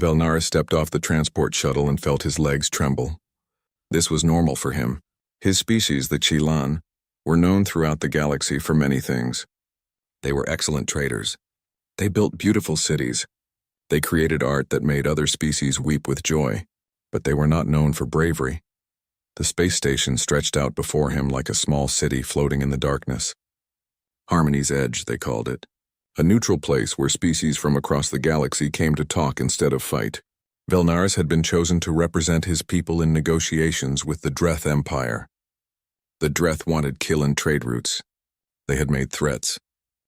Velnara stepped off the transport shuttle and felt his legs tremble. This was normal for him. His species, the Chilan, were known throughout the galaxy for many things. They were excellent traders. They built beautiful cities. They created art that made other species weep with joy, but they were not known for bravery. The space station stretched out before him like a small city floating in the darkness. Harmony's Edge, they called it. A neutral place where species from across the galaxy came to talk instead of fight. Velnaris had been chosen to represent his people in negotiations with the Dreth Empire. The Dreth wanted kill and trade routes. They had made threats.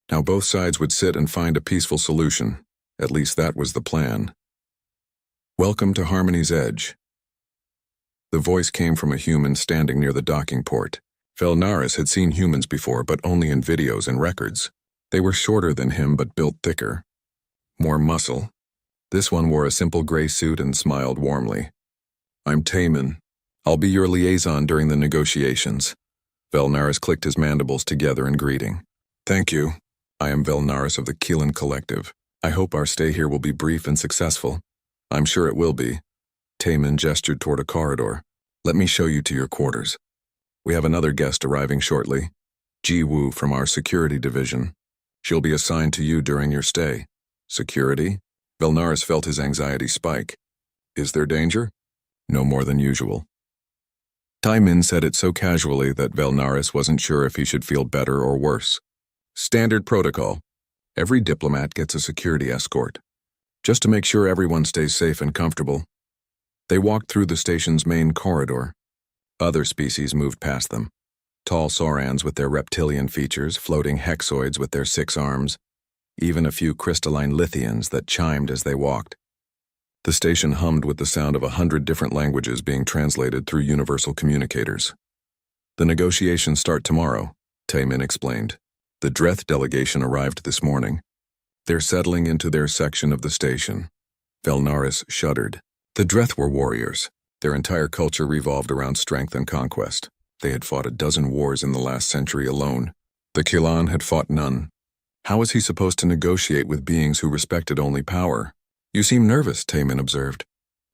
Now both sides would sit and find a peaceful solution. At least that was the plan. Welcome to Harmony's Edge. The voice came from a human standing near the docking port. Velnaris had seen humans before, but only in videos and records. They were shorter than him but built thicker. More muscle. This one wore a simple gray suit and smiled warmly. I'm Taman. I'll be your liaison during the negotiations. Velnaris clicked his mandibles together in greeting. Thank you. I am Velnaris of the Keelan Collective. I hope our stay here will be brief and successful. I'm sure it will be. Taman gestured toward a corridor. Let me show you to your quarters. We have another guest arriving shortly. Ji Woo from our security division. She'll be assigned to you during your stay. Security? Velnaris felt his anxiety spike. Is there danger? No more than usual. Taimin said it so casually that Velnaris wasn't sure if he should feel better or worse. Standard protocol. Every diplomat gets a security escort, just to make sure everyone stays safe and comfortable. They walked through the station's main corridor. Other species moved past them. Tall saurans with their reptilian features, floating hexoids with their 6 arms, even a few crystalline lithians that chimed as they walked. The station hummed with the sound of 100 different languages being translated through universal communicators. The negotiations start tomorrow, Taemin explained. The Dreth delegation arrived this morning. They're settling into their section of the station. Velnaris shuddered. The Dreth were warriors. Their entire culture revolved around strength and conquest. They had fought a dozen wars in the last century alone. The Keelan had fought none. How was he supposed to negotiate with beings who respected only power? You seem nervous, Taemin observed.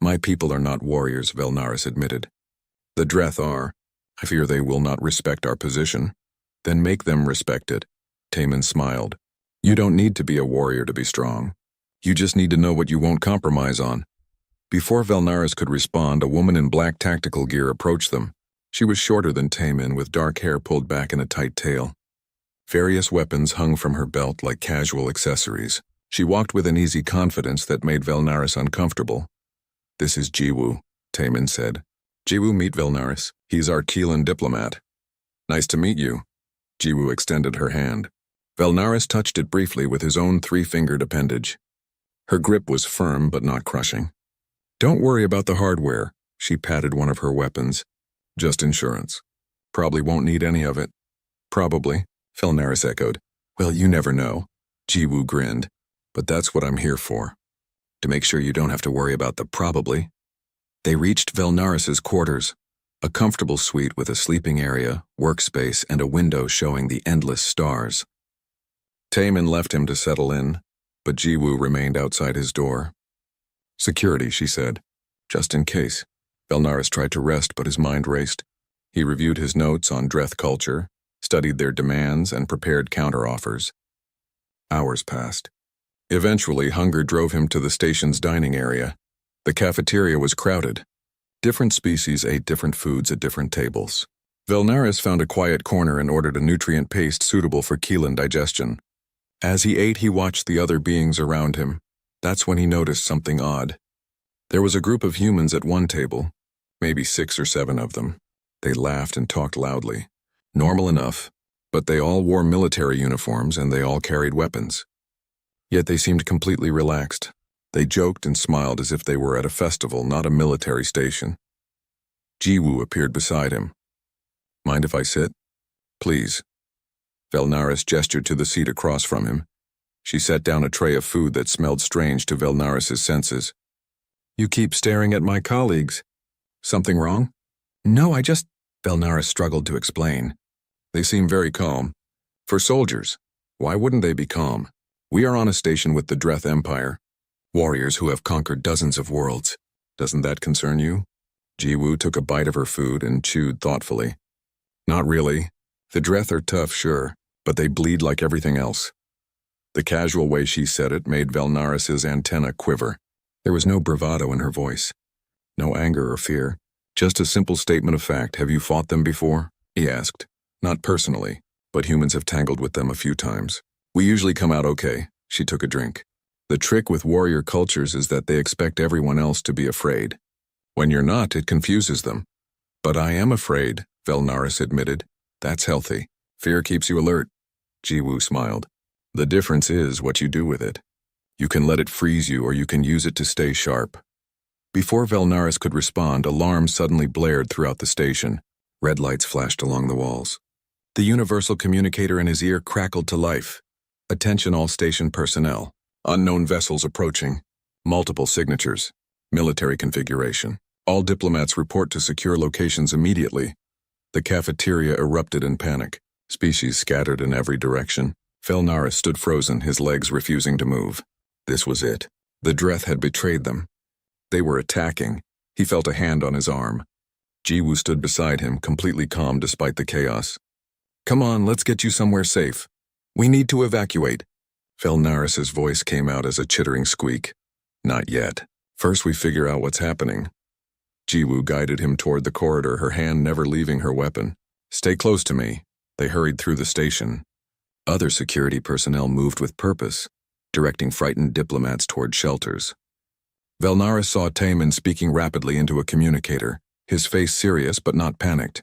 My people are not warriors, Velnaris admitted. The Dreth are. I fear they will not respect our position. Then make them respect it. Taemin smiled. You don't need to be a warrior to be strong. You just need to know what you won't compromise on. Before Velnaris could respond, a woman in black tactical gear approached them. She was shorter than Taemin, with dark hair pulled back in a tight tail. Various weapons hung from her belt like casual accessories. She walked with an easy confidence that made Velnaris uncomfortable. This is Ji Woo, Taemin said. Ji Woo, meet Velnaris. He's our Keelan diplomat. Nice to meet you. Ji Woo extended her hand. Velnaris touched it briefly with his own 3-fingered appendage. Her grip was firm but not crushing. Don't worry about the hardware, she patted one of her weapons. Just insurance. Probably won't need any of it. Probably, Velnaris echoed. Well, you never know. Ji Woo grinned. But that's what I'm here for. To make sure you don't have to worry about the probably. They reached Velnaris's quarters, a comfortable suite with a sleeping area, workspace, and a window showing the endless stars. Taemin left him to settle in, but Ji Woo remained outside his door. Security, she said. Just in case. Velnaris tried to rest, but his mind raced. He reviewed his notes on Dreth culture, studied their demands, and prepared counteroffers. Hours passed. Eventually, hunger drove him to the station's dining area. The cafeteria was crowded. Different species ate different foods at different tables. Velnaris found a quiet corner and ordered a nutrient paste suitable for Keelan digestion. As he ate, he watched the other beings around him. That's when he noticed something odd. There was a group of humans at one table, maybe 6 or 7 of them. They laughed and talked loudly. Normal enough, but they all wore military uniforms and they all carried weapons. Yet they seemed completely relaxed. They joked and smiled as if they were at a festival, not a military station. Ji Woo appeared beside him. Mind if I sit? Please. Velnaris gestured to the seat across from him. She set down a tray of food that smelled strange to Velnaris's senses. You keep staring at my colleagues. Something wrong? No, Velnaris struggled to explain. They seem very calm. For soldiers, why wouldn't they be calm? We are on a station with the Dreth Empire. Warriors who have conquered dozens of worlds. Doesn't that concern you? Ji-woo took a bite of her food and chewed thoughtfully. Not really. The Dreth are tough, sure, but they bleed like everything else. The casual way she said it made Velnaris's antenna quiver. There was no bravado in her voice. No anger or fear. Just a simple statement of fact. Have you fought them before? He asked. Not personally, but humans have tangled with them a few times. We usually come out okay. She took a drink. The trick with warrior cultures is that they expect everyone else to be afraid. When you're not, it confuses them. But I am afraid, Velnaris admitted. That's healthy. Fear keeps you alert. Ji-woo smiled. The difference is what you do with it. You can let it freeze you or you can use it to stay sharp. Before Velnaris could respond, alarms suddenly blared throughout the station. Red lights flashed along the walls. The universal communicator in his ear crackled to life. Attention all station personnel. Unknown vessels approaching. Multiple signatures. Military configuration. All diplomats report to secure locations immediately. The cafeteria erupted in panic. Species scattered in every direction. Velnaris stood frozen, his legs refusing to move. This was it. The Dreth had betrayed them. They were attacking. He felt a hand on his arm. Ji-woo stood beside him, completely calm despite the chaos. Come on, let's get you somewhere safe. We need to evacuate. Velnaris's voice came out as a chittering squeak. Not yet. First we figure out what's happening. Ji-woo guided him toward the corridor, her hand never leaving her weapon. Stay close to me. They hurried through the station. Other security personnel moved with purpose, directing frightened diplomats toward shelters. Velnaris saw Taemin speaking rapidly into a communicator, his face serious but not panicked.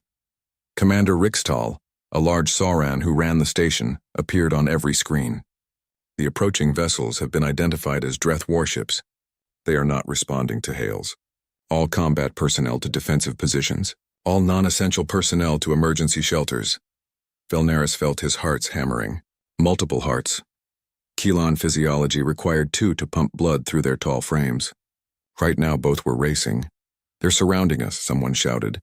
Commander Rixtal, a large Sauran who ran the station, appeared on every screen. The approaching vessels have been identified as Dreth warships. They are not responding to hails. All combat personnel to defensive positions. All non-essential personnel to emergency shelters. Velnaris felt his hearts hammering. Multiple hearts. Keelan physiology required two to pump blood through their tall frames. Right now both were racing. They're surrounding us, someone shouted.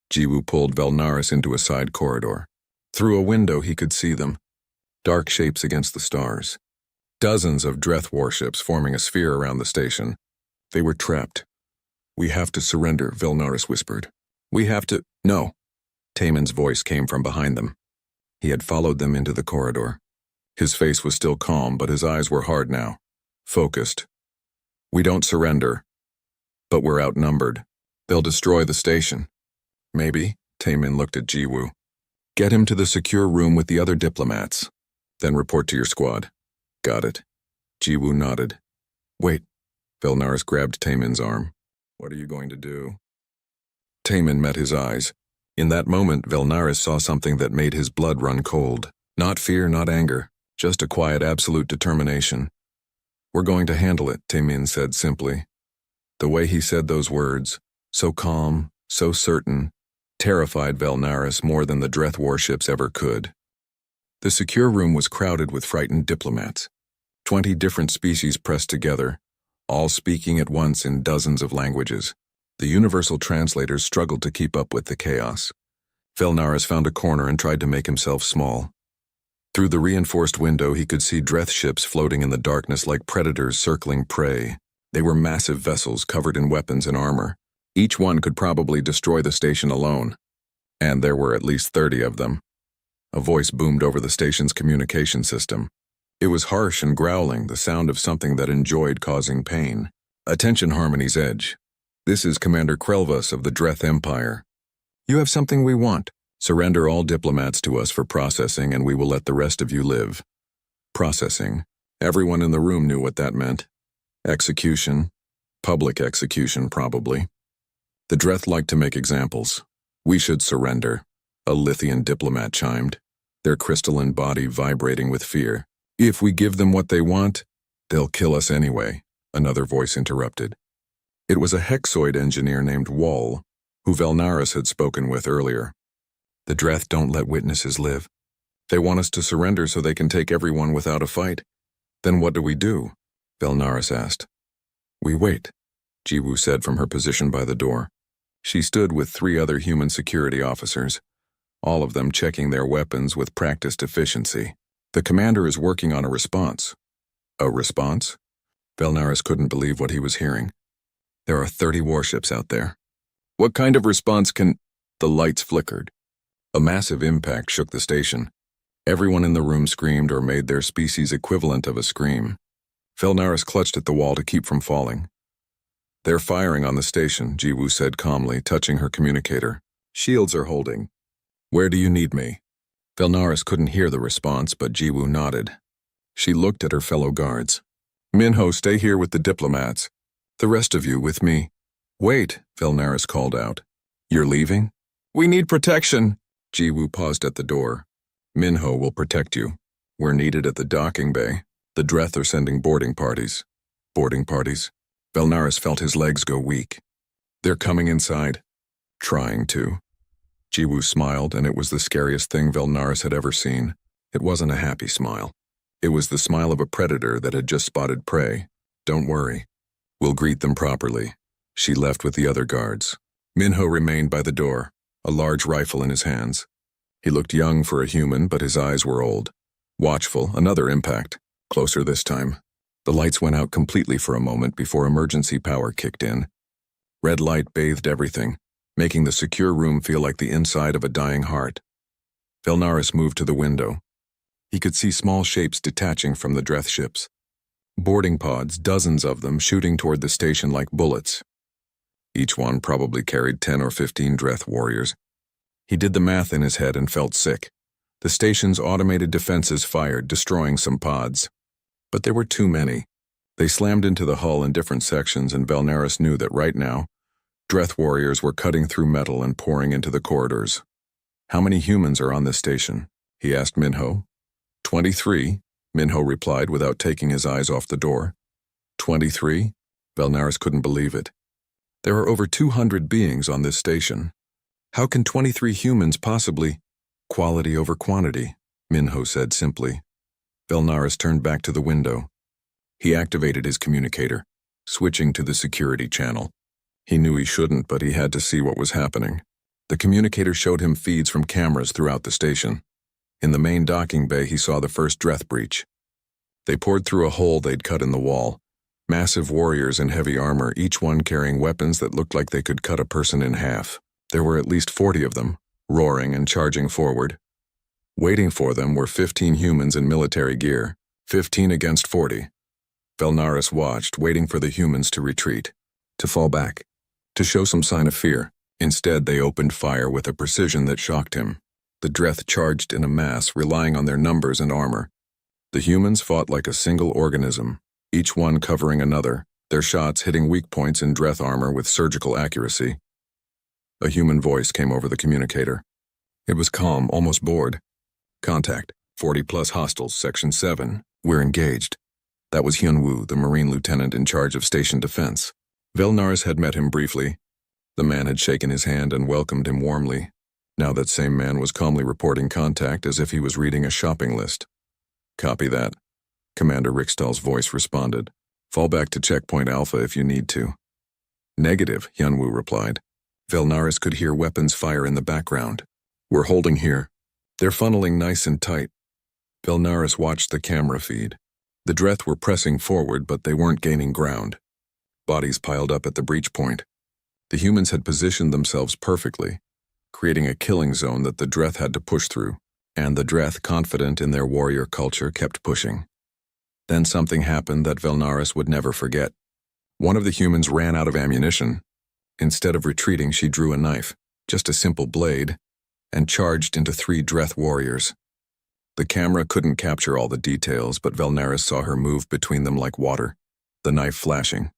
Ji-woo pulled Velnaris into a side corridor. Through a window he could see them. Dark shapes against the stars. Dozens of Dreth warships forming a sphere around the station. They were trapped. We have to surrender, Velnaris whispered. We have to— No. Taemin's voice came from behind them. He had followed them into the corridor. His face was still calm, but his eyes were hard now. Focused. We don't surrender. But we're outnumbered. They'll destroy the station. Maybe, Taemin looked at Ji-woo. Get him to the secure room with the other diplomats. Then report to your squad. Got it. Ji-woo nodded. Wait. Velnaris grabbed Taemin's arm. What are you going to do? Taemin met his eyes. In that moment, Velnaris saw something that made his blood run cold. Not fear, not anger. Just a quiet, absolute determination. We're going to handle it, Taemin said simply. The way he said those words, so calm, so certain, terrified Velnaris more than the Dreth warships ever could. The secure room was crowded with frightened diplomats. 20 different species pressed together, all speaking at once in dozens of languages. The universal translators struggled to keep up with the chaos. Velnaris found a corner and tried to make himself small. Through the reinforced window, he could see Dreth ships floating in the darkness like predators circling prey. They were massive vessels covered in weapons and armor. Each one could probably destroy the station alone. And there were at least 30 of them. A voice boomed over the station's communication system. It was harsh and growling, the sound of something that enjoyed causing pain. Attention Harmony's Edge. This is Commander Krelvas of the Dreth Empire. You have something we want. Surrender all diplomats to us for processing and we will let the rest of you live. Processing. Everyone in the room knew what that meant. Execution. Public execution, probably. The Dreth liked to make examples. We should surrender. A Lithian diplomat chimed, their crystalline body vibrating with fear. If we give them what they want, they'll kill us anyway, another voice interrupted. It was a hexoid engineer named Wall, who Velnaris had spoken with earlier. The Dreth don't let witnesses live. They want us to surrender so they can take everyone without a fight. Then what do we do? Velnaris asked. We wait, Ji-woo said from her position by the door. She stood with 3 other human security officers, all of them checking their weapons with practiced efficiency. The commander is working on a response. A response? Velnaris couldn't believe what he was hearing. There are 30 warships out there. What kind of response can... The lights flickered. A massive impact shook the station. Everyone in the room screamed or made their species equivalent of a scream. Velnaris clutched at the wall to keep from falling. They're firing on the station, Jiwoo said calmly, touching her communicator. Shields are holding. Where do you need me? Velnaris couldn't hear the response, but Jiwoo nodded. She looked at her fellow guards. Minho, stay here with the diplomats. The rest of you with me. Wait, Velnaris called out. You're leaving? We need protection. Jiwoo paused at the door. Minho will protect you. We're needed at the docking bay. The Dreth are sending boarding parties. Boarding parties? Velnaris felt his legs go weak. They're coming inside. Trying to. Jiwoo smiled, and it was the scariest thing Velnaris had ever seen. It wasn't a happy smile. It was the smile of a predator that had just spotted prey. Don't worry. We'll greet them properly. She left with the other guards. Minho remained by the door, a large rifle in his hands. He looked young for a human, but his eyes were old. Watchful, another impact. Closer this time. The lights went out completely for a moment before emergency power kicked in. Red light bathed everything, making the secure room feel like the inside of a dying heart. Velnaris moved to the window. He could see small shapes detaching from the Dreth ships. Boarding pods, dozens of them, shooting toward the station like bullets. Each one probably carried 10 or 15 Dreth warriors. He did the math in his head and felt sick. The station's automated defenses fired, destroying some pods. But there were too many. They slammed into the hull in different sections, and Velnaris knew that right now, Dreth warriors were cutting through metal and pouring into the corridors. How many humans are on this station? He asked Minho. 23, Minho replied without taking his eyes off the door. 23? Velnaris couldn't believe it. There are over 200 beings on this station. How can 23 humans possibly... Quality over quantity, Minho said simply. Velnaris turned back to the window. He activated his communicator, switching to the security channel. He knew he shouldn't, but he had to see what was happening. The communicator showed him feeds from cameras throughout the station. In the main docking bay, he saw the first Dreth breach. They poured through a hole they'd cut in the wall. Massive warriors in heavy armor, each one carrying weapons that looked like they could cut a person in half. There were at least 40 of them, roaring and charging forward. Waiting for them were 15 humans in military gear, 15 against 40. Velnaris watched, waiting for the humans to retreat, to fall back, to show some sign of fear. Instead, they opened fire with a precision that shocked him. The Dreth charged in a mass, relying on their numbers and armor. The humans fought like a single organism, each one covering another, their shots hitting weak points in Dreth armor with surgical accuracy. A human voice came over the communicator. It was calm, almost bored. Contact, 40+ hostiles, Section 7. We're engaged. That was Hyunwoo, the Marine lieutenant in charge of station defense. Velnaris had met him briefly. The man had shaken his hand and welcomed him warmly. Now that same man was calmly reporting contact as if he was reading a shopping list. Copy that. Commander Rickstall's voice responded. Fall back to checkpoint Alpha if you need to. Negative, Hyunwoo replied. Velnaris could hear weapons fire in the background. We're holding here. They're funneling nice and tight. Velnaris watched the camera feed. The Dreth were pressing forward, but they weren't gaining ground. Bodies piled up at the breach point. The humans had positioned themselves perfectly, creating a killing zone that the Dreth had to push through, and the Dreth, confident in their warrior culture, kept pushing. Then something happened that Velnaris would never forget. One of the humans ran out of ammunition. Instead of retreating, she drew a knife, just a simple blade, and charged into 3 Dreth warriors. The camera couldn't capture all the details, but Velnaris saw her move between them like water, the knife flashing.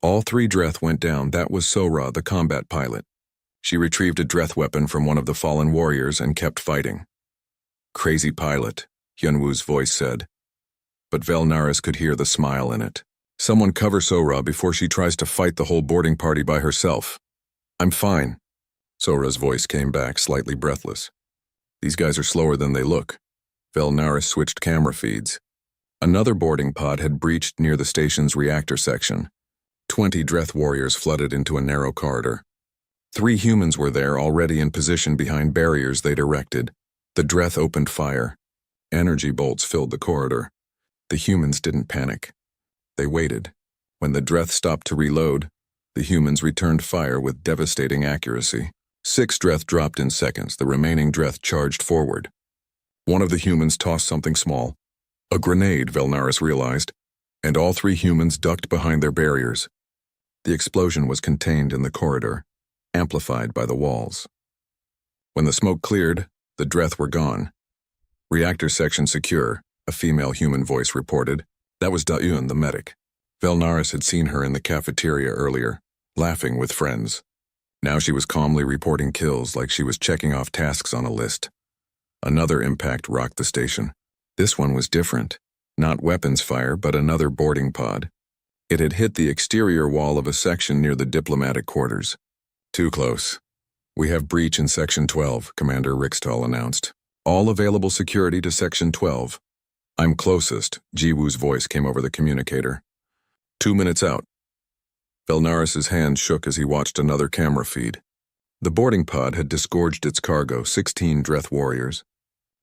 All 3 Dreth went down. That was Sora, the combat pilot. She retrieved a Dreth weapon from one of the fallen warriors and kept fighting. Crazy pilot, Hyunwoo's voice said. But Velnaris could hear the smile in it. Someone cover Sora before she tries to fight the whole boarding party by herself. I'm fine. Sora's voice came back, slightly breathless. These guys are slower than they look. Velnaris switched camera feeds. Another boarding pod had breached near the station's reactor section. 20 Dreth warriors flooded into a narrow corridor. 3 humans were there, already in position behind barriers they'd erected. The Dreth opened fire. Energy bolts filled the corridor. The humans didn't panic. They waited. When the Dreth stopped to reload, the humans returned fire with devastating accuracy. 6 Dreth dropped in seconds. The remaining Dreth charged forward. One of the humans tossed something small. A grenade, Velnaris realized, and all 3 humans ducked behind their barriers. The explosion was contained in the corridor, amplified by the walls. When the smoke cleared, the Dreth were gone. Reactor section secure, a female human voice reported. That was Da'un, the medic. Velnaris had seen her in the cafeteria earlier, laughing with friends. Now she was calmly reporting kills like she was checking off tasks on a list. Another impact rocked the station. This one was different. Not weapons fire, but another boarding pod. It had hit the exterior wall of a section near the diplomatic quarters. Too close. We have breach in Section 12, Commander Rixtal announced. All available security to Section 12. I'm closest, Jiwoo's voice came over the communicator. 2 minutes out. Velnaris's hand shook as he watched another camera feed. The boarding pod had disgorged its cargo, 16 Dreth warriors.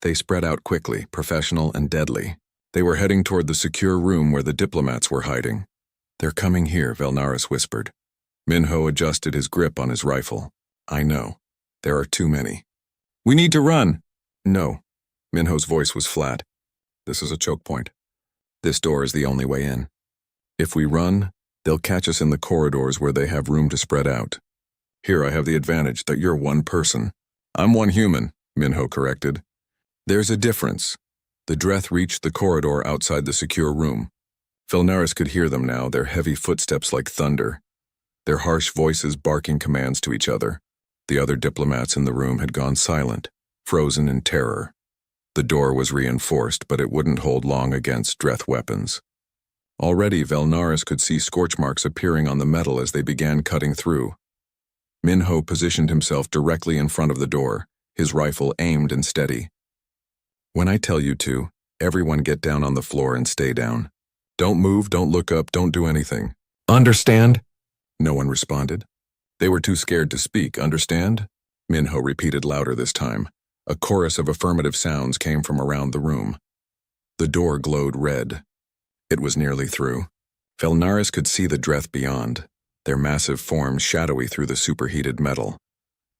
They spread out quickly, professional and deadly. They were heading toward the secure room where the diplomats were hiding. They're coming here, Velnaris whispered. Minho adjusted his grip on his rifle. I know. There are too many. We need to run. No. Minho's voice was flat. This is a choke point. This door is the only way in. If we run, they'll catch us in the corridors where they have room to spread out. Here I have the advantage that you're one person. I'm one human, Minho corrected. There's a difference. The Dreth reached the corridor outside the secure room. Velnaris could hear them now, their heavy footsteps like thunder, their harsh voices barking commands to each other. The other diplomats in the room had gone silent, frozen in terror. The door was reinforced, but it wouldn't hold long against Dreth weapons. Already, Velnaris could see scorch marks appearing on the metal as they began cutting through. Minho positioned himself directly in front of the door, his rifle aimed and steady. When I tell you to, everyone get down on the floor and stay down. Don't move, don't look up, don't do anything. Understand? No one responded. They were too scared to speak, understand? Minho repeated louder this time. A chorus of affirmative sounds came from around the room. The door glowed red. It was nearly through. Velnaris could see the Dreth beyond, their massive forms shadowy through the superheated metal.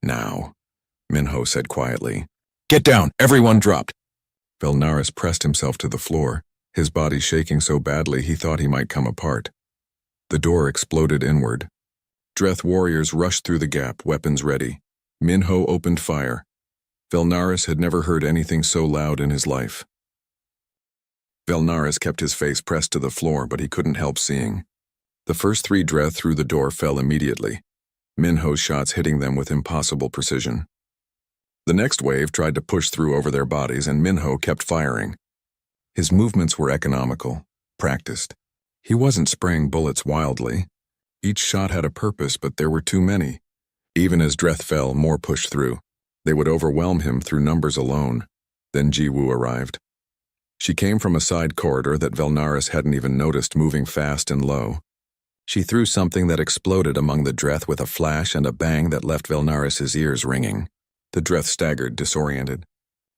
Now, Minho said quietly. Get down, everyone dropped. Velnaris pressed himself to the floor, his body shaking so badly he thought he might come apart. The door exploded inward. Dreth warriors rushed through the gap, weapons ready. Minho opened fire. Velnaris had never heard anything so loud in his life. Velnaris kept his face pressed to the floor, but he couldn't help seeing. The first 3 Dreth through the door fell immediately, Minho's shots hitting them with impossible precision. The next wave tried to push through over their bodies, and Minho kept firing. His movements were economical, practiced. He wasn't spraying bullets wildly. Each shot had a purpose, but there were too many. Even as Dreth fell, more pushed through. They would overwhelm him through numbers alone. Then Jiwoo arrived. She came from a side corridor that Velnaris hadn't even noticed, moving fast and low. She threw something that exploded among the Dreth with a flash and a bang that left Velnaris's ears ringing. The Dreth staggered, disoriented.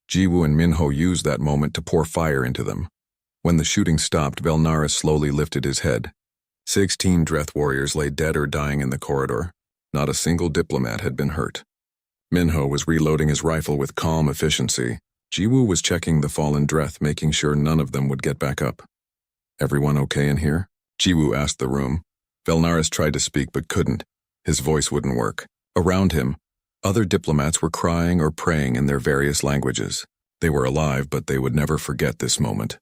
Jiwoo and Minho used that moment to pour fire into them. When the shooting stopped, Velnaris slowly lifted his head. 16 Dreth warriors lay dead or dying in the corridor. Not a single diplomat had been hurt. Minho was reloading his rifle with calm efficiency. Jiwoo was checking the fallen Dreth, making sure none of them would get back up. Everyone okay in here? Jiwoo asked the room. Velnaris tried to speak but couldn't. His voice wouldn't work. Around him, other diplomats were crying or praying in their various languages. They were alive, but they would never forget this moment.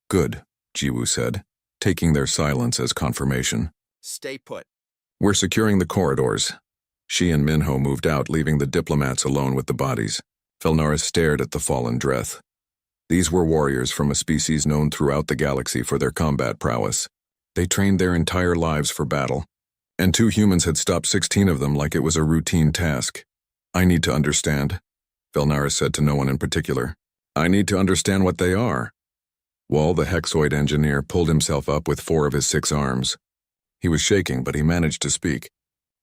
Good, Jiwoo said, taking their silence as confirmation. Stay put. We're securing the corridors. She and Minho moved out, leaving the diplomats alone with the bodies. Velnaris stared at the fallen Dreth. These were warriors from a species known throughout the galaxy for their combat prowess. They trained their entire lives for battle, and 2 humans had stopped 16 of them like it was a routine task. I need to understand, Velnaris said to no one in particular. I need to understand what they are. Wall, the hexoid engineer, pulled himself up with 4 of his 6 arms. He was shaking, but he managed to speak.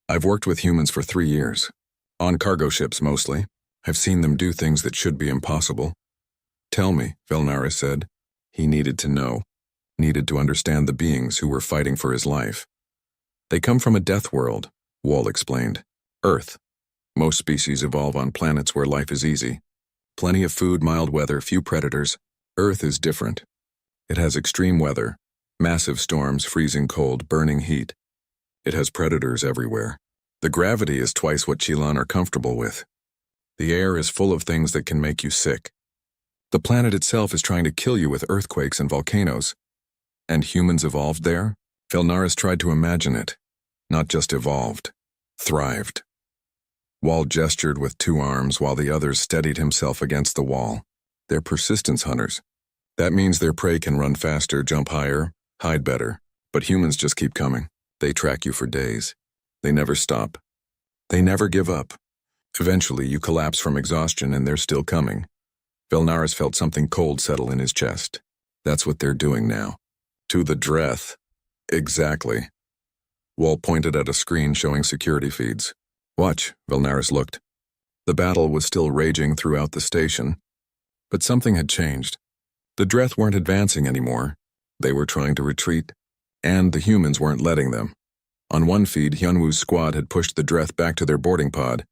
I've worked with humans for 3 years. On cargo ships, mostly. I've seen them do things that should be impossible. Tell me, Velnaris said. He needed to know. needed to understand the beings who were fighting for his life. They come from a death world, Wall explained. Earth. Most species evolve on planets where life is easy. Plenty of food, mild weather, few predators. Earth is different. It has extreme weather, massive storms, freezing cold, burning heat. It has predators everywhere. The gravity is twice what Chilan are comfortable with. The air is full of things that can make you sick. The planet itself is trying to kill you with earthquakes and volcanoes. And humans evolved there? Felnaris tried to imagine it. Not just evolved. Thrived. Wall gestured with 2 arms while the others steadied himself against the wall. They're persistence hunters. That means their prey can run faster, jump higher, hide better. But humans just keep coming. They track you for days. They never stop. They never give up. Eventually, you collapse from exhaustion and they're still coming. Felnaris felt something cold settle in his chest. That's what they're doing now. To the Dreth. Exactly. Wall pointed at a screen showing security feeds. Watch, Felnaris looked. The battle was still raging throughout the station. But something had changed. The Dreth weren't advancing anymore. They were trying to retreat. And the humans weren't letting them. On one feed, Hyunwoo's squad had pushed the Dreth back to their boarding pod.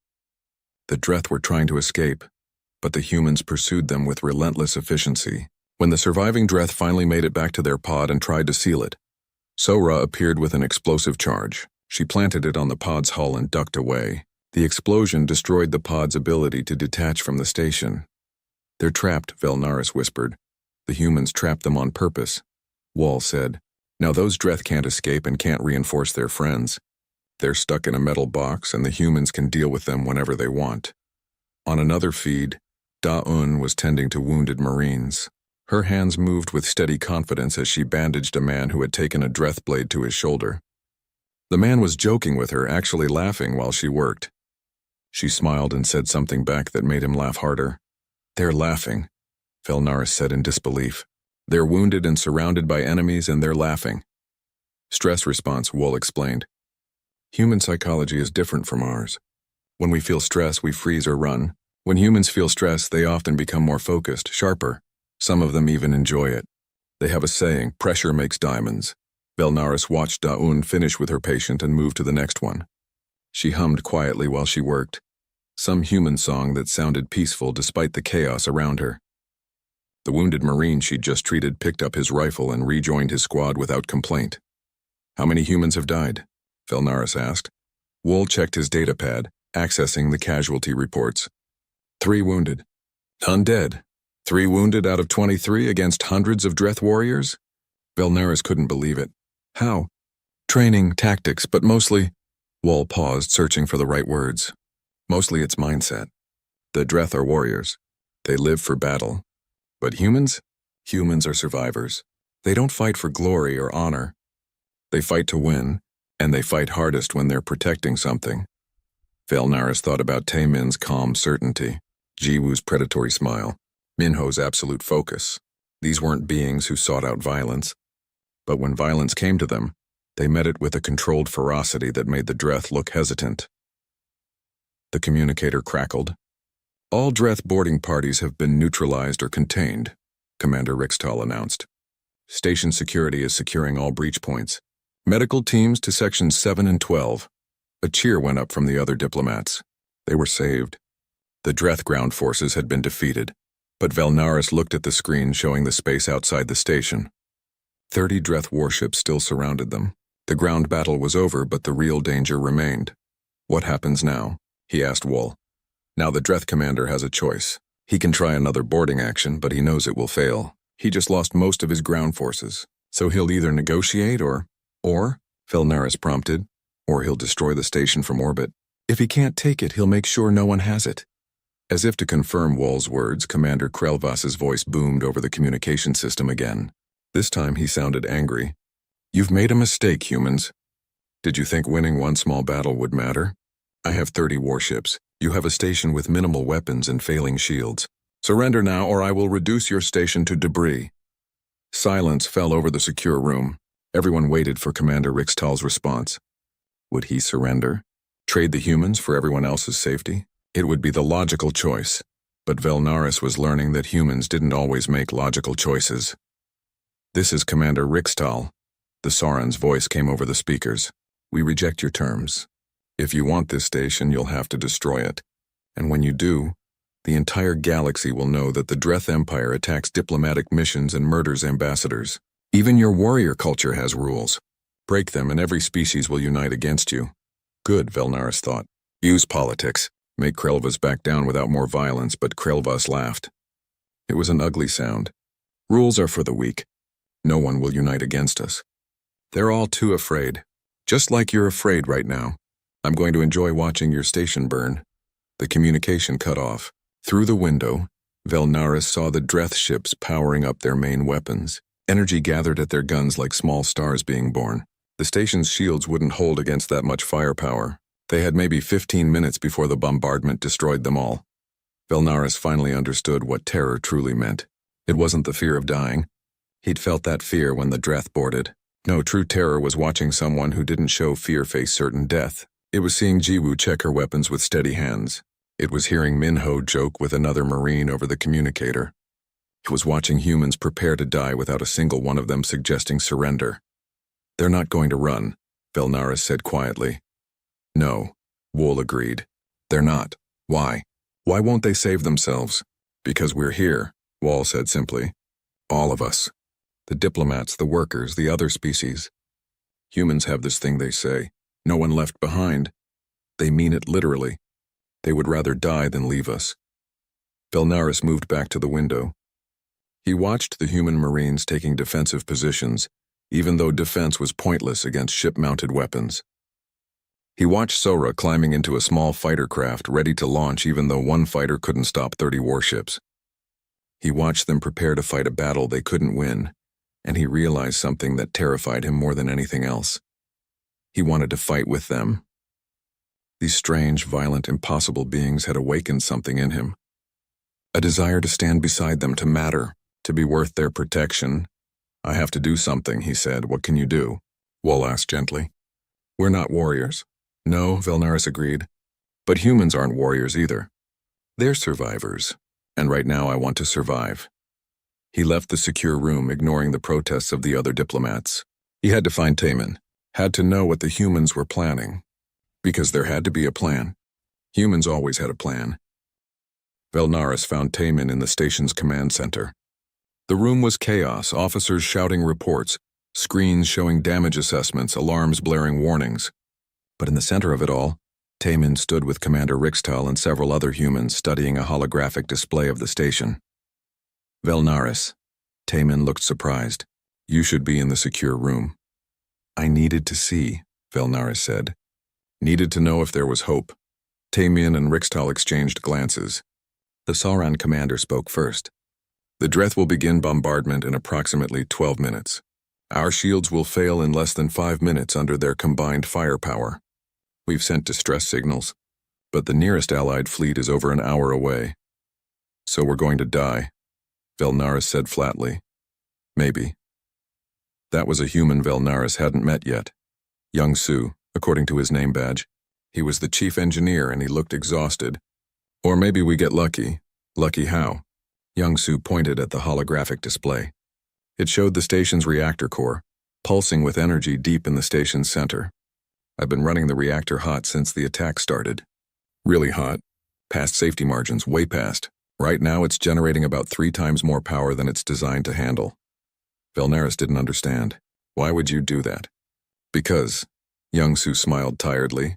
The Dreth were trying to escape, but the humans pursued them with relentless efficiency. When the surviving Dreth finally made it back to their pod and tried to seal it, Sora appeared with an explosive charge. She planted it on the pod's hull and ducked away. The explosion destroyed the pod's ability to detach from the station. They're trapped, Felnaris whispered. The humans trapped them on purpose. Wall said, now those Dreth can't escape and can't reinforce their friends. They're stuck in a metal box and the humans can deal with them whenever they want. On another feed, Da-Un was tending to wounded Marines. Her hands moved with steady confidence as she bandaged a man who had taken a Dreth blade to his shoulder. The man was joking with her, actually laughing while she worked. She smiled and said something back that made him laugh harder. They're laughing, Felnaris said in disbelief. They're wounded and surrounded by enemies and they're laughing. Stress response, Wall explained. Human psychology is different from ours. When we feel stress, we freeze or run. When humans feel stress, they often become more focused, sharper. Some of them even enjoy it. They have a saying, pressure makes diamonds. Felnaris watched Da-Un finish with her patient and move to the next one. She hummed quietly while she worked. Some human song that sounded peaceful despite the chaos around her. The wounded Marine she'd just treated picked up his rifle and rejoined his squad without complaint. How many humans have died? Felnaris asked. Wool checked his datapad, accessing the casualty reports. 3 wounded. None dead. 3 wounded out of 23 against hundreds of Dreth warriors? Felnaris couldn't believe it. How? Training, tactics, but mostly... Wall paused, searching for the right words. Mostly it's mindset. The Dreth are warriors. They live for battle. But humans? Humans are survivors. They don't fight for glory or honor. They fight to win, and they fight hardest when they're protecting something. Felnaris thought about Taemin's calm certainty, Jiwoo's predatory smile, Minho's absolute focus. These weren't beings who sought out violence. But when violence came to them, they met it with a controlled ferocity that made the Dreth look hesitant. The communicator crackled. All Dreth boarding parties have been neutralized or contained, Commander Rixtal announced. Station security is securing all breach points. Medical teams to sections 7 and 12. A cheer went up from the other diplomats. They were saved. The Dreth ground forces had been defeated, but Felnaris looked at the screen showing the space outside the station. 30 Dreth warships still surrounded them. The ground battle was over, but the real danger remained. What happens now? He asked Wool. Now the Dreth commander has a choice. He can try another boarding action, but he knows it will fail. He just lost most of his ground forces, so he'll either negotiate or, Felnaris prompted, or he'll destroy the station from orbit. If he can't take it, he'll make sure no one has it. As if to confirm Wool's words, Commander Krelvas's voice boomed over the communication system again. This time he sounded angry. You've made a mistake, humans. Did you think winning one small battle would matter? I have 30 warships. You have a station with minimal weapons and failing shields. Surrender now, or I will reduce your station to debris. Silence fell over the secure room. Everyone waited for Commander Rixtal's response. Would he surrender? Trade the humans for everyone else's safety? It would be the logical choice. But Felnaris was learning that humans didn't always make logical choices. This is Commander Rixtal. The Sauron's voice came over the speakers. We reject your terms. If you want this station, you'll have to destroy it. And when you do, the entire galaxy will know that the Dreth Empire attacks diplomatic missions and murders ambassadors. Even your warrior culture has rules. Break them and every species will unite against you. Good, Velnaris thought. Use politics. Make Krelvas back down without more violence, but Krelvas laughed. It was an ugly sound. Rules are for the weak. No one will unite against us. They're all too afraid. Just like you're afraid right now. I'm going to enjoy watching your station burn. The communication cut off. Through the window, Velnaris saw the Dreth ships powering up their main weapons. Energy gathered at their guns like small stars being born. The station's shields wouldn't hold against that much firepower. They had maybe 15 minutes before the bombardment destroyed them all. Velnaris finally understood what terror truly meant. It wasn't the fear of dying. He'd felt that fear when the Dreth boarded. No, true terror was watching someone who didn't show fear face certain death. It was seeing Jiwoo check her weapons with steady hands. It was hearing Minho joke with another Marine over the communicator. It was watching humans prepare to die without a single one of them suggesting surrender. They're not going to run, Velnaris said quietly. No, Wool agreed. They're not. Why? Why won't they save themselves? Because we're here, Wall said simply. All of us. The diplomats, the workers, the other species. Humans have this thing they say. No one left behind. They mean it literally. They would rather die than leave us. Velnaris moved back to the window. He watched the human Marines taking defensive positions, even though defense was pointless against ship-mounted weapons. He watched Sora climbing into a small fighter craft ready to launch even though one fighter couldn't stop 30 warships. He watched them prepare to fight a battle they couldn't win, and he realized something that terrified him more than anything else. He wanted to fight with them. These strange, violent, impossible beings had awakened something in him. A desire to stand beside them, to matter, to be worth their protection. I have to do something, he said. What can you do? Wall asked gently. We're not warriors. No, Velnaris agreed. But humans aren't warriors either. They're survivors, and right now I want to survive. He left the secure room, ignoring the protests of the other diplomats. He had to find Taemin, had to know what the humans were planning. Because there had to be a plan. Humans always had a plan. Velnaris found Taemin in the station's command center. The room was chaos, officers shouting reports, screens showing damage assessments, alarms blaring warnings. But in the center of it all, Taemin stood with Commander Rixtal and several other humans studying a holographic display of the station. Velnaris. Taemin looked surprised. You should be in the secure room. I needed to see, Velnaris said. Needed to know if there was hope. Taemin and Rixtal exchanged glances. The Sauron commander spoke first. The Dreth will begin bombardment in approximately 12 minutes. Our shields will fail in less than 5 minutes under their combined firepower. We've sent distress signals, but the nearest Allied fleet is over an hour away. So we're going to die, Velnaris said flatly. Maybe. That was a human Velnaris hadn't met yet. Young Su, according to his name badge. He was the chief engineer and he looked exhausted. Or maybe we get lucky. Lucky how? Young Su pointed at the holographic display. It showed the station's reactor core, pulsing with energy deep in the station's center. I've been running the reactor hot since the attack started. Really hot. Past safety margins, way past. Right now it's generating about 3 times more power than it's designed to handle. Velnaris didn't understand. Why would you do that? Because, Young Su smiled tiredly.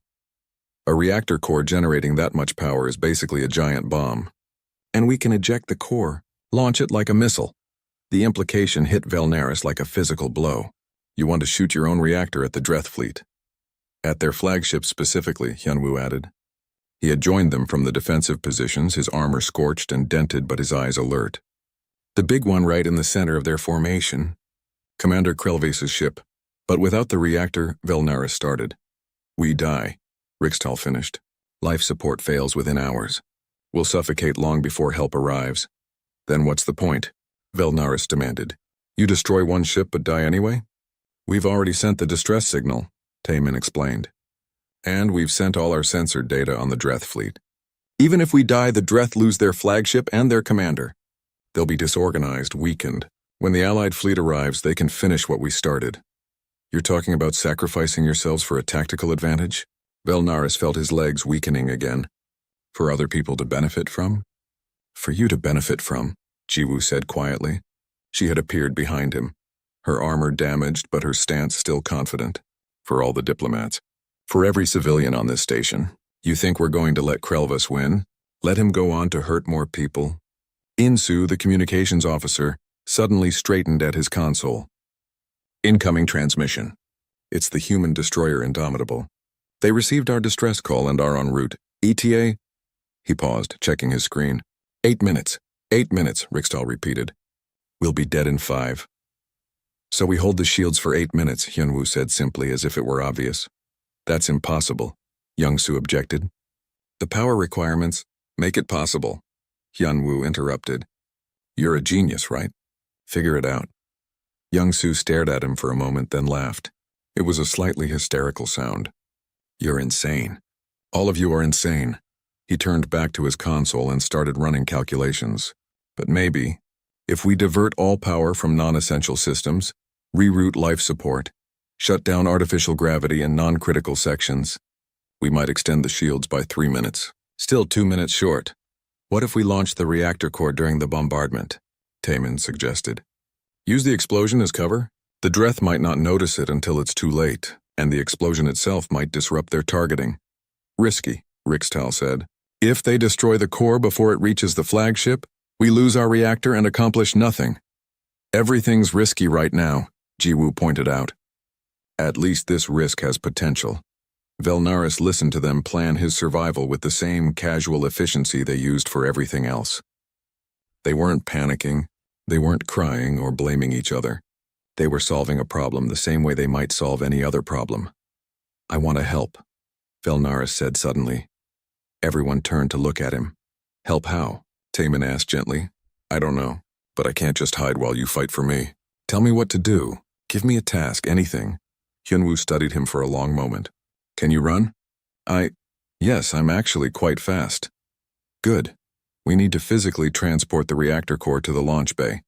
A reactor core generating that much power is basically a giant bomb. And we can eject the core, launch it like a missile. The implication hit Velnaris like a physical blow. You want to shoot your own reactor at the Dreth fleet. At their flagship specifically, Hyunwoo added. He had joined them from the defensive positions, his armor scorched and dented but his eyes alert. The big one right in the center of their formation. Commander Krelvace's ship. But without the reactor, Velnaris started. We die, Rixtal finished. Life support fails within hours. We'll suffocate long before help arrives. Then what's the point? Velnaris demanded. You destroy one ship but die anyway? We've already sent the distress signal, Taemin explained. And we've sent all our censored data on the Dreth fleet. Even if we die, the Dreth lose their flagship and their commander. They'll be disorganized, weakened. When the Allied fleet arrives, they can finish what we started. You're talking about sacrificing yourselves for a tactical advantage? Velnaris felt his legs weakening again. For other people to benefit from? For you to benefit from, Jiwoo said quietly. She had appeared behind him, her armor damaged but her stance still confident. For all the diplomats. For every civilian on this station. You think we're going to let Krelvis win? Let him go on to hurt more people? Insu, the communications officer, suddenly straightened at his console. Incoming transmission. It's the human destroyer Indomitable. They received our distress call and are en route. ETA? He paused, checking his screen. 8 minutes. 8 minutes, Rixtal repeated. We'll be dead in 5. So we hold the shields for 8 minutes, Hyunwoo said simply as if it were obvious. That's impossible, Youngsu objected. The power requirements make it possible, Hyunwoo interrupted. You're a genius, right? Figure it out. Youngsu stared at him for a moment, then laughed. It was a slightly hysterical sound. You're insane. All of you are insane. He turned back to his console and started running calculations. But maybe, if we divert all power from non-essential systems, reroute life support, shut down artificial gravity in non-critical sections, we might extend the shields by 3 minutes. Still 2 minutes short. What if we launch the reactor core during the bombardment? Taemin suggested. Use the explosion as cover? The Dreth might not notice it until it's too late, and the explosion itself might disrupt their targeting. Risky, Rixtal said. If they destroy the core before it reaches the flagship, we lose our reactor and accomplish nothing. Everything's risky right now, Jiwoo pointed out. At least this risk has potential. Velnaris listened to them plan his survival with the same casual efficiency they used for everything else. They weren't panicking, they weren't crying or blaming each other. They were solving a problem the same way they might solve any other problem. I want to help, Velnaris said suddenly. Everyone turned to look at him. Help how? Taemin asked gently. I don't know, but I can't just hide while you fight for me. Tell me what to do. Give me a task, anything. Hyunwoo studied him for a long moment. Can you run? Yes, I'm actually quite fast. Good. We need to physically transport the reactor core to the launch bay.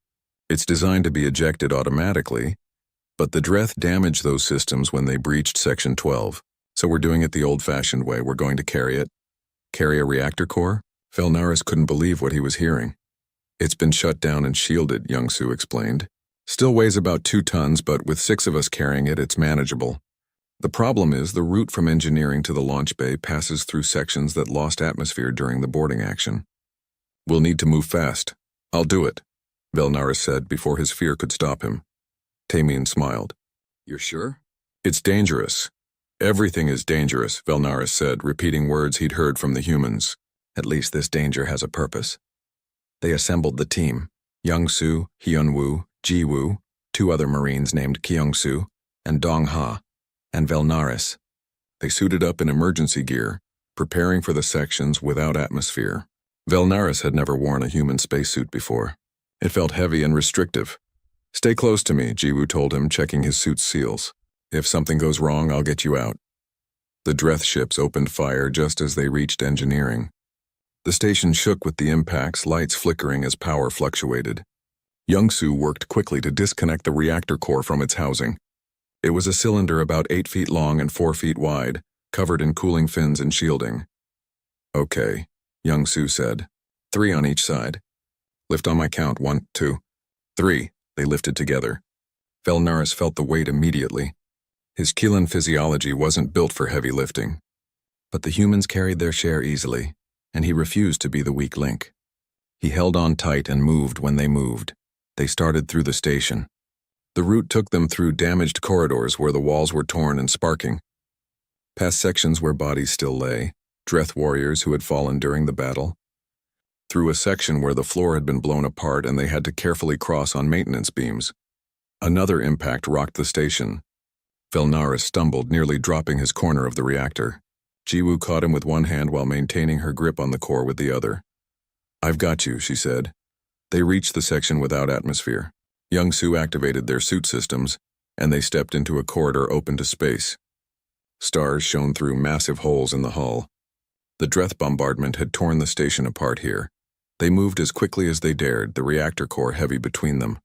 It's designed to be ejected automatically, but the Dreth damaged those systems when they breached Section 12, so we're doing it the old-fashioned way. We're going to carry it. Carry a reactor core? Velnaris couldn't believe what he was hearing. It's been shut down and shielded, Youngsu explained. Still weighs about 2 tons, but with 6 of us carrying it, it's manageable. The problem is the route from engineering to the launch bay passes through sections that lost atmosphere during the boarding action. We'll need to move fast. I'll do it, Velnaris said before his fear could stop him. Taemin smiled. You're sure? It's dangerous. Everything is dangerous, Velnaris said, repeating words he'd heard from the humans. At least this danger has a purpose. They assembled the team. Youngsu, Hyunwoo, Jiwoo, 2 other Marines named Kyungsu, and Dongha, and Velnaris. They suited up in emergency gear, preparing for the sections without atmosphere. Velnaris had never worn a human spacesuit before. It felt heavy and restrictive. Stay close to me, Jiwoo told him, checking his suit's seals. If something goes wrong, I'll get you out. The Dreth ships opened fire just as they reached engineering. The station shook with the impacts, lights flickering as power fluctuated. Youngsu worked quickly to disconnect the reactor core from its housing. It was a cylinder about 8 feet long and 4 feet wide, covered in cooling fins and shielding. Okay, Youngsu said. 3 on each side. Lift on my count. 1, 2, 3. They lifted together. Velnaris felt the weight immediately. His Keelan physiology wasn't built for heavy lifting. But the humans carried their share easily, and he refused to be the weak link. He held on tight and moved when they moved. They started through the station. The route took them through damaged corridors where the walls were torn and sparking, past sections where bodies still lay, Dreth warriors who had fallen during the battle, through a section where the floor had been blown apart and they had to carefully cross on maintenance beams. Another impact rocked the station. Velnaris stumbled, nearly dropping his corner of the reactor. Jiwoo caught him with one hand while maintaining her grip on the core with the other. I've got you, she said. They reached the section without atmosphere. Youngsu activated their suit systems, and they stepped into a corridor open to space. Stars shone through massive holes in the hull. The Dreth bombardment had torn the station apart here. They moved as quickly as they dared, the reactor core heavy between them.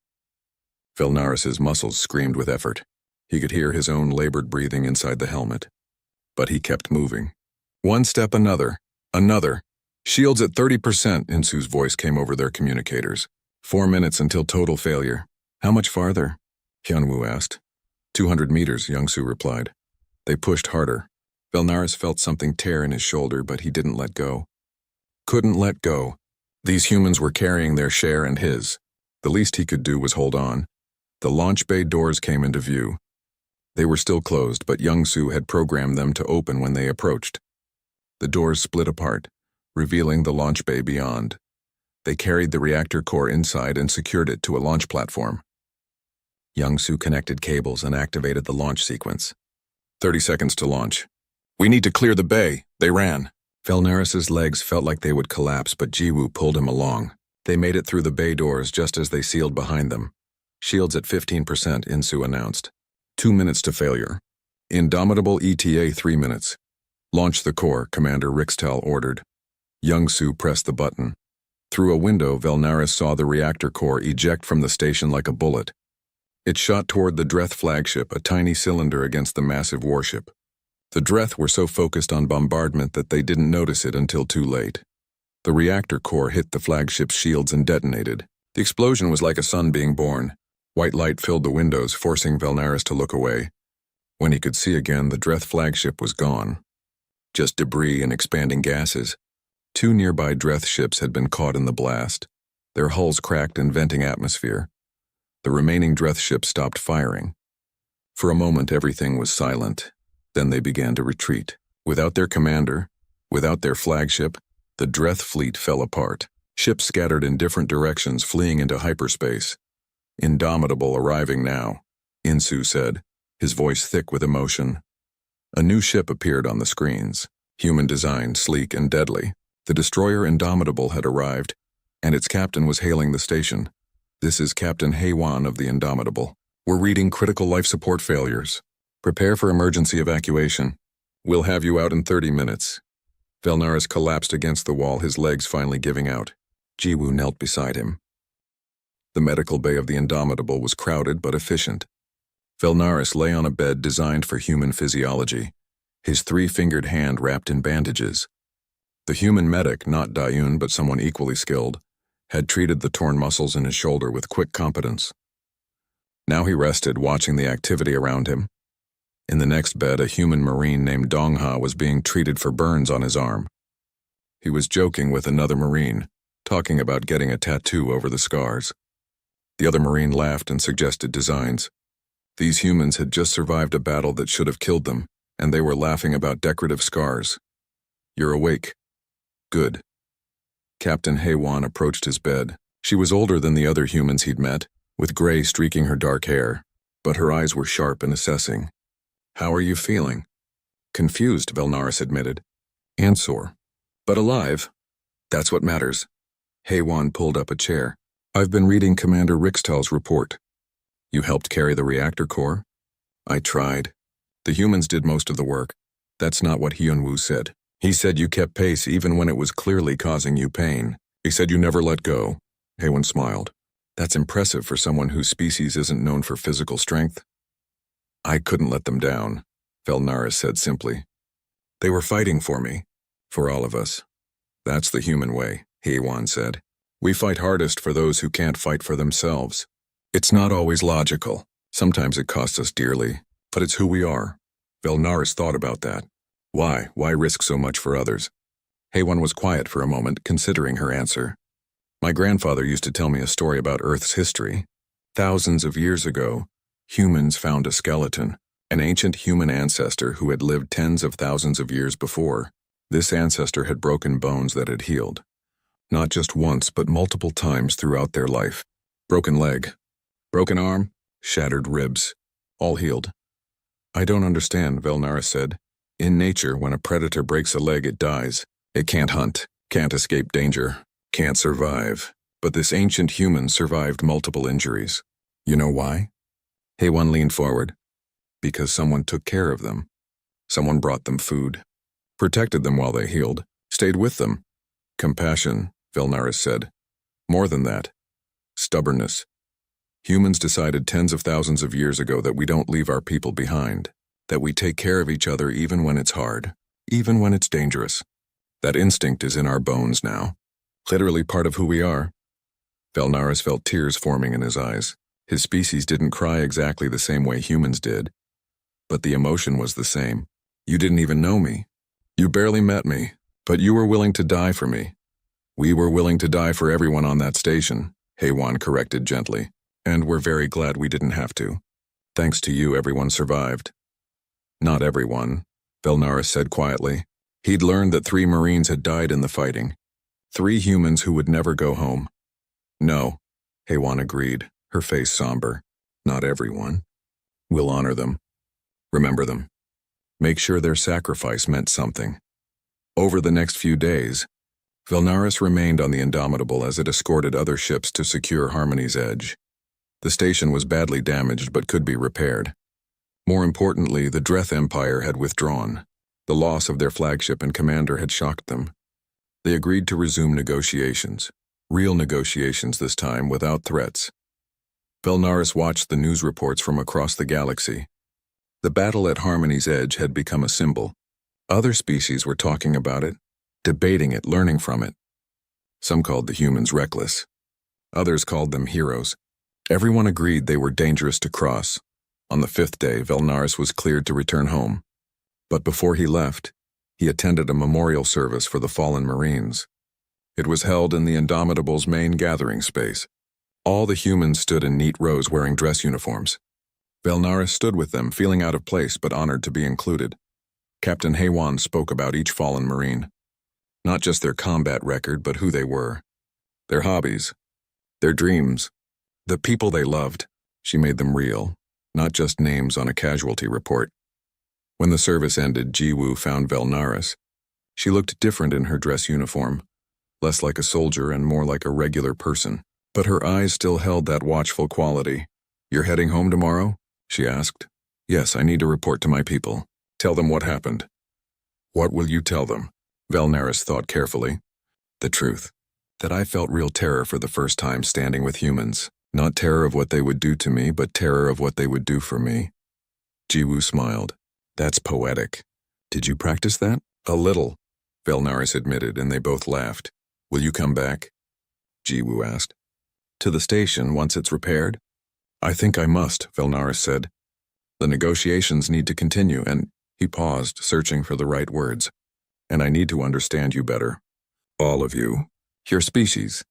Velnaris's muscles screamed with effort. He could hear his own labored breathing inside the helmet. But he kept moving. One step, another. Shields at 30%, Insu's voice came over their communicators. 4 minutes until total failure. How much farther? Hyunwoo asked. 200 meters, Youngsu replied. They pushed harder. Velnaris felt something tear in his shoulder, but he didn't let go. Couldn't let go. These humans were carrying their share and his. The least he could do was hold on. The launch bay doors came into view. They were still closed, but Youngsu had programmed them to open when they approached. The doors split apart, revealing the launch bay beyond. They carried the reactor core inside and secured it to a launch platform. Youngsu connected cables and activated the launch sequence. 30 seconds to launch. We need to clear the bay. They ran. Velnaris's legs felt like they would collapse, but Jiwoo pulled him along. They made it through the bay doors just as they sealed behind them. Shields at 15%, Insu announced. 2 minutes to failure. Indomitable ETA 3 minutes. Launch the core, Commander Rixtel ordered. Youngsu pressed the button. Through a window, Velnaris saw the reactor core eject from the station like a bullet. It shot toward the Dreth flagship, a tiny cylinder against the massive warship. The Dreth were so focused on bombardment that they didn't notice it until too late. The reactor core hit the flagship's shields and detonated. The explosion was like a sun being born. White light filled the windows, forcing Velnaris to look away. When he could see again, the Dreth flagship was gone. Just debris and expanding gases. 2 nearby Dreth ships had been caught in the blast, their hulls cracked and venting atmosphere. The remaining Dreth ships stopped firing. For a moment, everything was silent. Then they began to retreat. Without their commander, without their flagship, the Dreth fleet fell apart. Ships scattered in different directions, fleeing into hyperspace. Indomitable arriving now, Insu said, his voice thick with emotion. A new ship appeared on the screens, human design, sleek and deadly. The destroyer Indomitable had arrived, and its captain was hailing the station. This is Captain Haewon of the Indomitable. We're reading critical life support failures. Prepare for emergency evacuation. We'll have you out in 30 minutes. Velnaris collapsed against the wall, his legs finally giving out. Jiwoo knelt beside him. The medical bay of the Indomitable was crowded but efficient. Velnaris lay on a bed designed for human physiology, his 3-fingered hand wrapped in bandages. The human medic, not Dayun but someone equally skilled, had treated the torn muscles in his shoulder with quick competence. Now he rested, watching the activity around him. In the next bed, a human marine named Dongha was being treated for burns on his arm. He was joking with another marine, talking about getting a tattoo over the scars. The other marine laughed and suggested designs. These humans had just survived a battle that should have killed them, and they were laughing about decorative scars. You're awake. Good. Captain Haewon approached his bed. She was older than the other humans he'd met, with gray streaking her dark hair, but her eyes were sharp and assessing. How are you feeling? Confused, Velnaris admitted. And sore. But alive. That's what matters. Haewon pulled up a chair. I've been reading Commander Rixtel's report. You helped carry the reactor core? I tried. The humans did most of the work. That's not what Hyunwoo said. He said you kept pace even when it was clearly causing you pain. He said you never let go. Haewon smiled. That's impressive for someone whose species isn't known for physical strength. I couldn't let them down, Velnaris said simply. They were fighting for me, for all of us. That's the human way, Haewon said. We fight hardest for those who can't fight for themselves. It's not always logical. Sometimes it costs us dearly, but it's who we are. Velnaris thought about that. Why? Why risk so much for others? Haewon was quiet for a moment, considering her answer. My grandfather used to tell me a story about Earth's history. Thousands of years ago, humans found a skeleton, an ancient human ancestor who had lived tens of thousands of years before. This ancestor had broken bones that had healed. Not just once, but multiple times throughout their life. Broken leg, broken arm, shattered ribs, all healed. I don't understand, Velnaris said. In nature, when a predator breaks a leg, it dies. It can't hunt, can't escape danger, can't survive. But this ancient human survived multiple injuries. You know why? Haewon leaned forward. Because someone took care of them. Someone brought them food, protected them while they healed, stayed with them. Compassion, Velnaris said. More than that. Stubbornness. Humans decided tens of thousands of years ago that we don't leave our people behind, that we take care of each other even when it's hard, even when it's dangerous. That instinct is in our bones now. Literally part of who we are. Velnaris felt tears forming in his eyes. His species didn't cry exactly the same way humans did, but the emotion was the same. You didn't even know me. You barely met me, but you were willing to die for me. We were willing to die for everyone on that station, Haywan corrected gently, and we're very glad we didn't have to. Thanks to you, everyone survived. Not everyone, Velnaris said quietly. He'd learned that 3 Marines had died in the fighting. 3 humans who would never go home. No, Haywan agreed, her face somber. Not everyone. We'll honor them. Remember them. Make sure their sacrifice meant something. Over the next few days, Velnaris remained on the Indomitable as it escorted other ships to secure Harmony's Edge. The station was badly damaged but could be repaired. More importantly, the Dreth Empire had withdrawn. The loss of their flagship and commander had shocked them. They agreed to resume negotiations. Real negotiations this time, without threats. Velnaris watched the news reports from across the galaxy. The battle at Harmony's Edge had become a symbol. Other species were talking about it, debating it, learning from it. Some called the humans reckless. Others called them heroes. Everyone agreed they were dangerous to cross. On the 5th day, Velnaris was cleared to return home. But before he left, he attended a memorial service for the fallen Marines. It was held in the Indomitable's main gathering space. All the humans stood in neat rows wearing dress uniforms. Velnaris stood with them, feeling out of place but honored to be included. Captain Haywan spoke about each fallen Marine. Not just their combat record, but who they were. Their hobbies. Their dreams. The people they loved. She made them real, not just names on a casualty report. When the service ended, Jiwoo found Velnaris. She looked different in her dress uniform. Less like a soldier and more like a regular person. But her eyes still held that watchful quality. You're heading home tomorrow? She asked. Yes, I need to report to my people. Tell them what happened. What will you tell them? Velnaris thought carefully. The truth. That I felt real terror for the first time standing with humans. Not terror of what they would do to me, but terror of what they would do for me. Jiwoo smiled. That's poetic. Did you practice that? A little, Velnaris admitted, and they both laughed. Will you come back? Jiwoo asked. To the station once it's repaired? I think I must, Velnaris said. The negotiations need to continue, and he paused, searching for the right words. And I need to understand you better. All of you. Your species.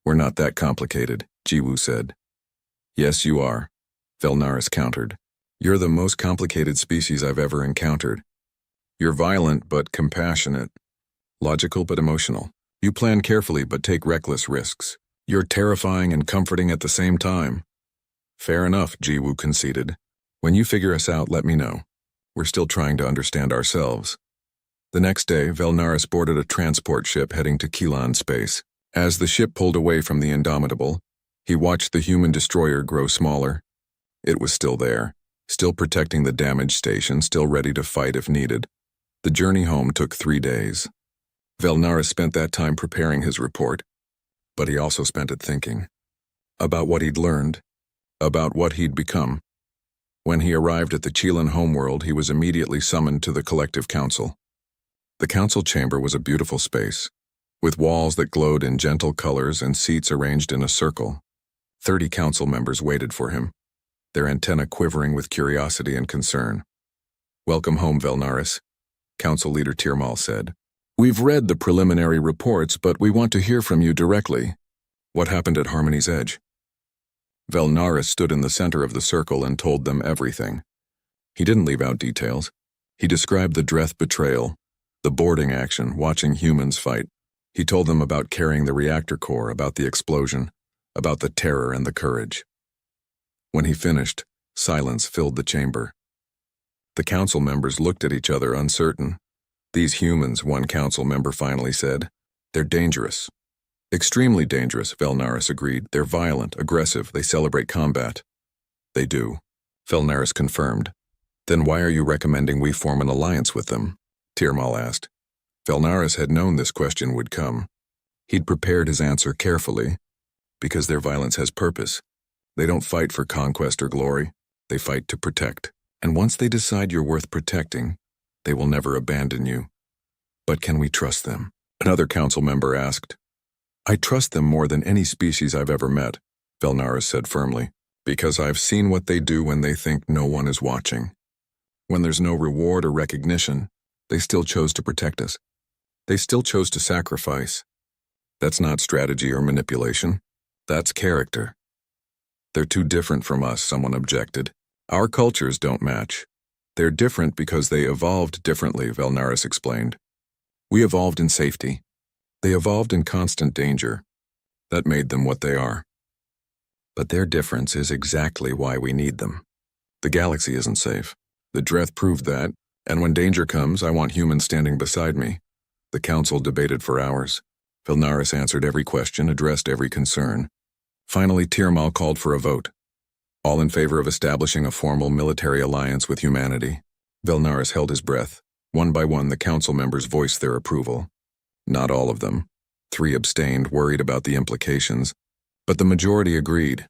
We're not that complicated, Jiwoo said. Yes, you are, Velnaris countered. You're the most complicated species I've ever encountered. You're violent but compassionate. Logical but emotional. You plan carefully but take reckless risks. You're terrifying and comforting at the same time. Fair enough, Jiwoo conceded. When you figure us out, let me know. We're still trying to understand ourselves. The next day, Velnaris boarded a transport ship heading to Keelan space. As the ship pulled away from the Indomitable, he watched the human destroyer grow smaller. It was still there, still protecting the damaged station, still ready to fight if needed. The journey home took 3 days. Velnaris spent that time preparing his report, but he also spent it thinking. About what he'd learned, about what he'd become. When he arrived at the Chelan homeworld, he was immediately summoned to the collective council. The council chamber was a beautiful space, with walls that glowed in gentle colors and seats arranged in a circle. 30 council members waited for him, their antennae quivering with curiosity and concern. Welcome home, Velnaris, Council Leader Tirmal said. We've read the preliminary reports, but we want to hear from you directly. What happened at Harmony's Edge? Velnaris stood in the center of the circle and told them everything. He didn't leave out details. He described the Dreth betrayal, the boarding action, watching humans fight. He told them about carrying the reactor core, about the explosion, about the terror and the courage. When he finished, silence filled the chamber. The council members looked at each other, uncertain. These humans, one council member finally said, they're dangerous. Extremely dangerous, Velnaris agreed. They're violent, aggressive, they celebrate combat. They do, Velnaris confirmed. Then why are you recommending we form an alliance with them? Tirmal asked. Velnaris had known this question would come. He'd prepared his answer carefully, because their violence has purpose. They don't fight for conquest or glory. They fight to protect. And once they decide you're worth protecting, they will never abandon you. But can we trust them? Another council member asked. I trust them more than any species I've ever met, Velnaris said firmly, because I've seen what they do when they think no one is watching. When there's no reward or recognition, they still chose to protect us. They still chose to sacrifice. That's not strategy or manipulation. That's character. They're too different from us, someone objected. Our cultures don't match. They're different because they evolved differently, Velnaris explained. We evolved in safety. They evolved in constant danger. That made them what they are. But their difference is exactly why we need them. The galaxy isn't safe. The Dreth proved that, and when danger comes, I want humans standing beside me. The council debated for hours. Velnaris answered every question, addressed every concern. Finally, Tirmal called for a vote. All in favor of establishing a formal military alliance with humanity. Velnaris held his breath. One by one, the council members voiced their approval. Not all of them. 3 abstained, worried about the implications. But the majority agreed.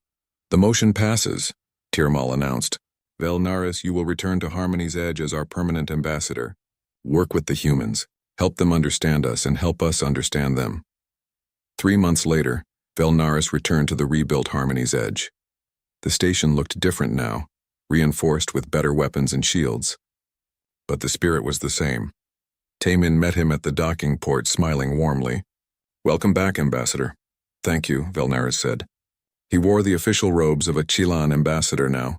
The motion passes, Tirmal announced. Velnaris, you will return to Harmony's Edge as our permanent ambassador. Work with the humans. Help them understand us and help us understand them. 3 months later, Velnaris returned to the rebuilt Harmony's Edge. The station looked different now, reinforced with better weapons and shields. But the spirit was the same. Taemin met him at the docking port, smiling warmly. Welcome back, Ambassador. Thank you, Velnaris said. He wore the official robes of a Chilan ambassador now,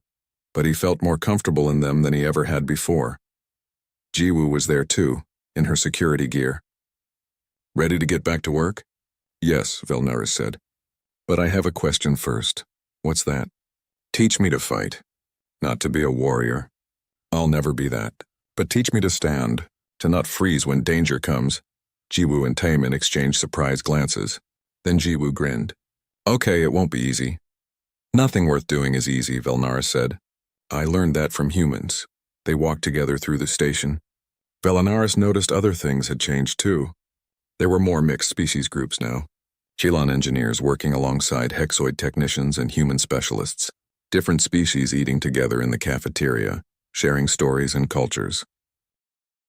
but he felt more comfortable in them than he ever had before. Jiwoo was there too, in her security gear. Ready to get back to work? Yes, Velnaris said. But I have a question first. What's that? Teach me to fight, not to be a warrior. I'll never be that. But teach me to stand, to not freeze when danger comes. Jiwoo and Taemin exchanged surprised glances. Then Jiwoo grinned. Okay, it won't be easy. Nothing worth doing is easy, Velnaris said. I learned that from humans. They walked together through the station. Velnaris noticed other things had changed too. There were more mixed species groups now. Chilan engineers working alongside hexoid technicians and human specialists. Different species eating together in the cafeteria, sharing stories and cultures.